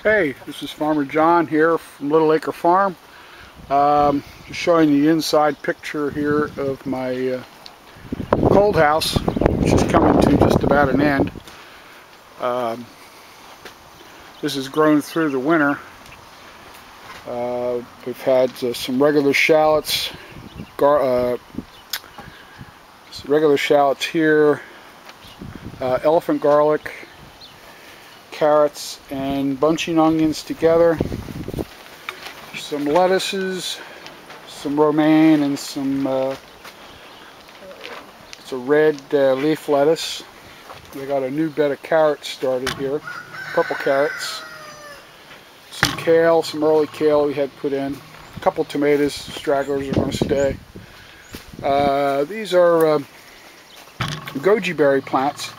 Hey, this is Farmer John here from Little Acre Farm. Just showing the inside picture here of my cold house, which is coming to just about an end. This has grown through the winter. We've had some regular shallots, here, elephant garlic, carrots and bunching onions together, some lettuces, some romaine, and some it's a red leaf lettuce. We got a new bed of carrots started here, purple carrots, some kale, some early kale we had put in, a couple tomatoes, stragglers are going to stay. These are goji berry plants.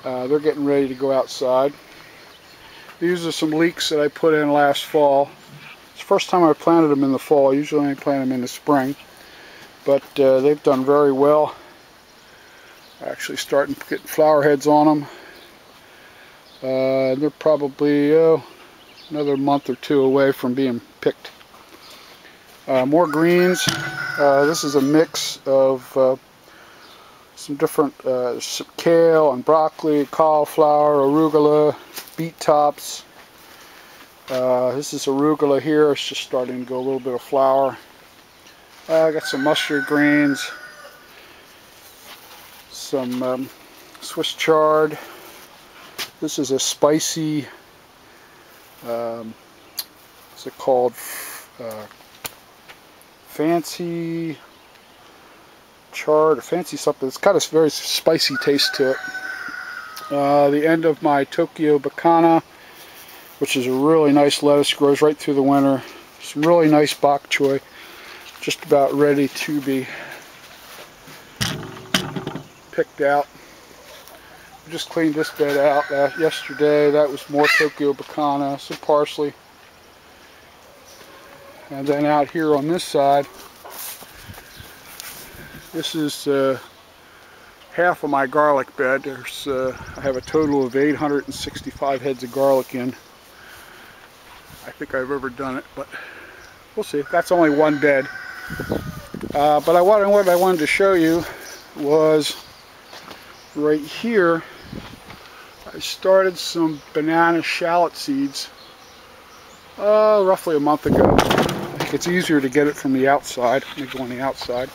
They're getting ready to go outside. These are some leeks that I put in last fall. It's the first time I planted them in the fall. Usually I plant them in the spring. But they've done very well. Actually starting to get flower heads on them. They're probably another month or two away from being picked. More greens. This is a mix of some different some kale and broccoli, cauliflower, arugula, beet tops. This is arugula here. It's just starting to go a little bit of flower. I got some mustard greens, some Swiss chard. This is a spicy, what's it called? Fancy chard or fancy something. It's got a very spicy taste to it. The end of my Tokyo Bacana, which is a really nice lettuce, grows right through the winter. Some really nice bok choy, just about ready to be picked out. I just cleaned this bed out yesterday. That was more Tokyo Bacana, some parsley. And then out here on this side, this is half of my garlic bed. There's I have a total of 865 heads of garlic in. I think I've ever done it, but we'll see. That's only one bed. But what I wanted to show you was right here. I started some banana shallot seeds roughly a month ago. I think it's easier to get it from the outside. Let me go on the outside.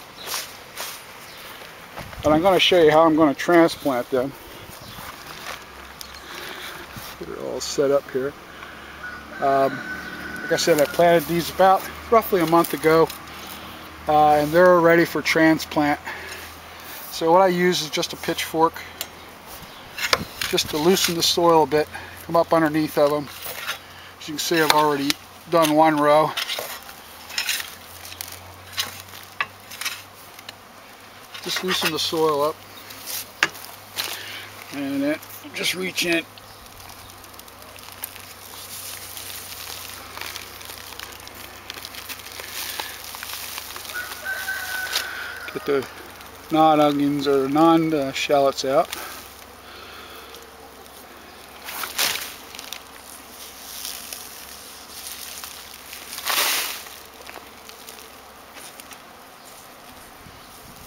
And I'm going to show you how I'm going to transplant them. Get it all set up here. Like I said, I planted these about roughly a month ago, and they're ready for transplant. So what I use is just a pitchfork, just to loosen the soil a bit, come up underneath of them. As you can see, I've already done one row. Just loosen the soil up, and then just reach in. Get the non-onions or non-shallots out.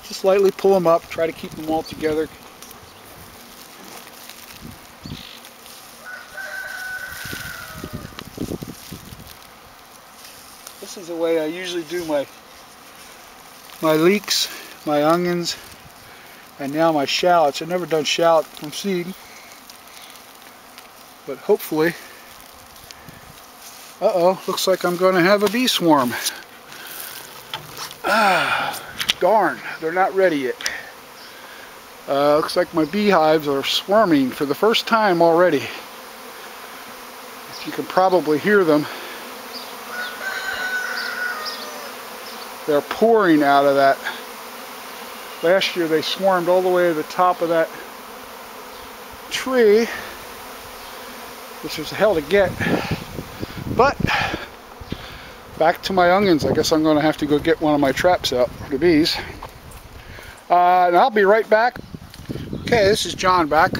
Just lightly pull them up, try to keep them all together. This is the way I usually do my leeks, my onions, and now my shallots. I've never done shallot from seed, but hopefully, looks like I'm going to have a bee swarm. Darn, they're not ready yet. Looks like my beehives are swarming for the first time already. You can probably hear them. They're pouring out of that. Last year they swarmed all the way to the top of that tree, which was hell to get. But back to my onions. I guess I'm going to have to go get one of my traps out for the bees. And I'll be right back. Okay, this is John back.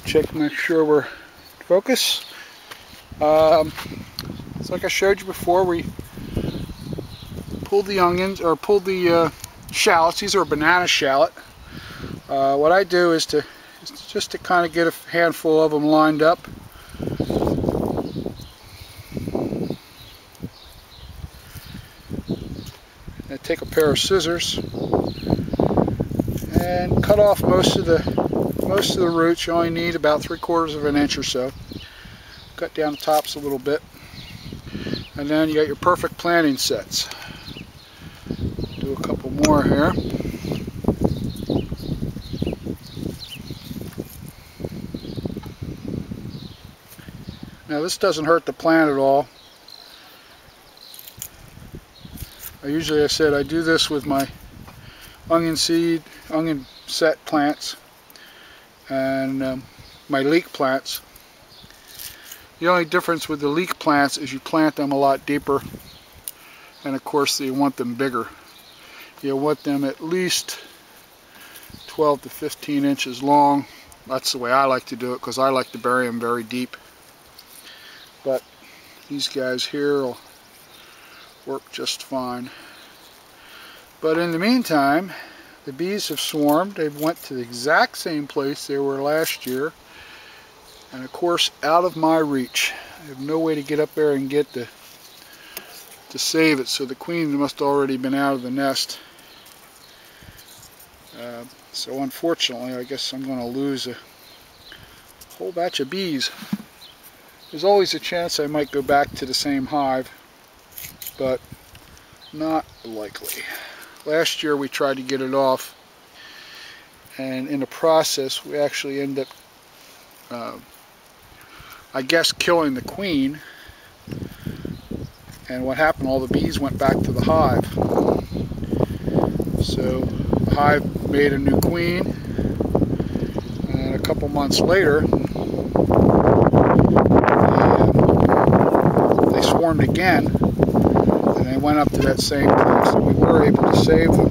Check, make sure we're focused. It's like I showed you before, we pulled the onions, or pulled the shallots. These are a banana shallot. What I do is just to kind of get a handful of them lined up. I take a pair of scissors and cut off most of the roots. You only need about 3/4 of an inch or so. Cut down the tops a little bit, and then you got your perfect planting sets. Do a couple more here. Now this doesn't hurt the plant at all. Usually, I said I do this with my onion set plants and my leek plants. The only difference with the leek plants is you plant them a lot deeper, and of course you want them bigger. You want them at least 12 to 15 inches long. That's the way I like to do it, because I like to bury them very deep. But these guys here will work just fine. But in the meantime, the bees have swarmed. They went to the exact same place they were last year, and of course out of my reach. I have no way to get up there and get to save it, so the queen must have already been out of the nest. So unfortunately, I guess I'm going to lose a whole batch of bees. There's always a chance I might go back to the same hive, but not likely. Last year we tried to get it off, and in the process we actually ended up, I guess, killing the queen. And what happened, all the bees went back to the hive. So the hive made a new queen, and a couple months later they swarmed again, and they went up to that same place. And we were able to save them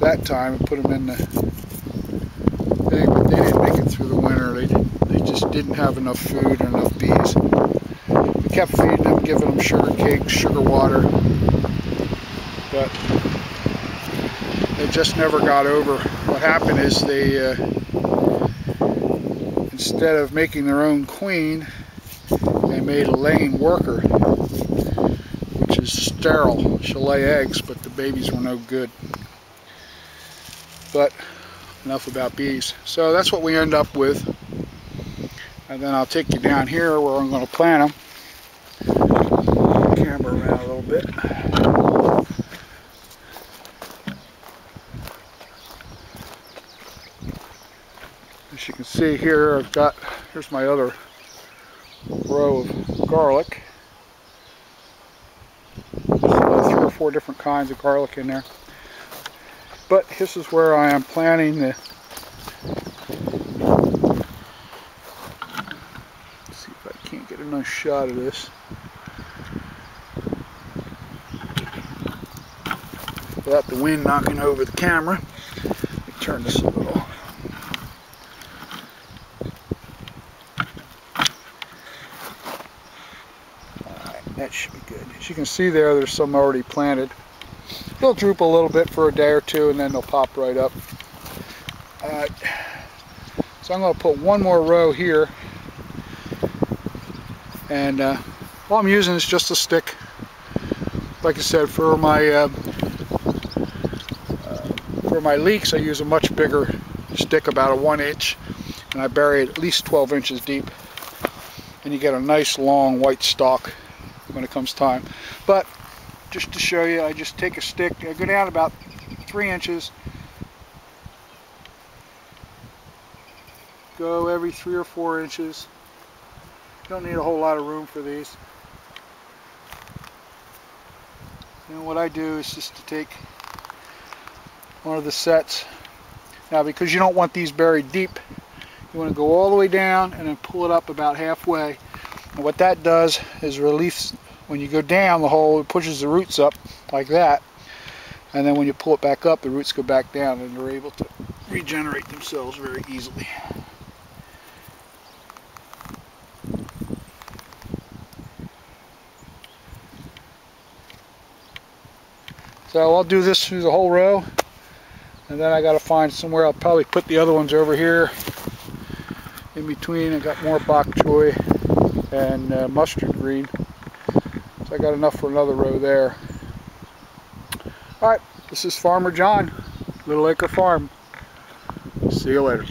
that time and put them in the thing, but they didn't make it through the winter. They just didn't have enough food or enough bees. We kept feeding them, giving them sugar cakes, sugar water, but they just never got over. What happened is they, instead of making their own queen, they made a laying worker, which is sterile. She'll lay eggs, but the babies were no good. But enough about bees. So that's what we end up with. And then I'll take you down here where I'm going to plant them. Camera around a little bit. As you can see here, here's my other row of garlic. There's about 3 or 4 different kinds of garlic in there. But this is where I am planting the, let's see if I can't get a nice shot of this. Without the wind knocking over the camera. Let me turn this a little. Alright, that should be good. As you can see there's some already planted. They'll droop a little bit for a day or two, and then they'll pop right up. Alright, so I'm going to put one more row here, and all I'm using is just a stick. Like I said, for my leeks I use a much bigger stick, about a 1 inch, and I bury it at least 12 inches deep, and you get a nice long white stalk when it comes time. But just to show you, I just take a stick, I go down about 3 inches, go every 3 or 4 inches. You don't need a whole lot of room for these. And what I do is just to take one of the sets. Now, because you don't want these buried deep, you want to go all the way down and then pull it up about halfway. And what that does is release. When you go down the hole, it pushes the roots up like that, and then when you pull it back up, the roots go back down, and they're able to regenerate themselves very easily. So I'll do this through the whole row, and then I got to find somewhere. I'll probably put the other ones over here in between. I got more bok choy and mustard green, so I got enough for another row there. All right, this is Farmer John, Little Acre Farm. See you later.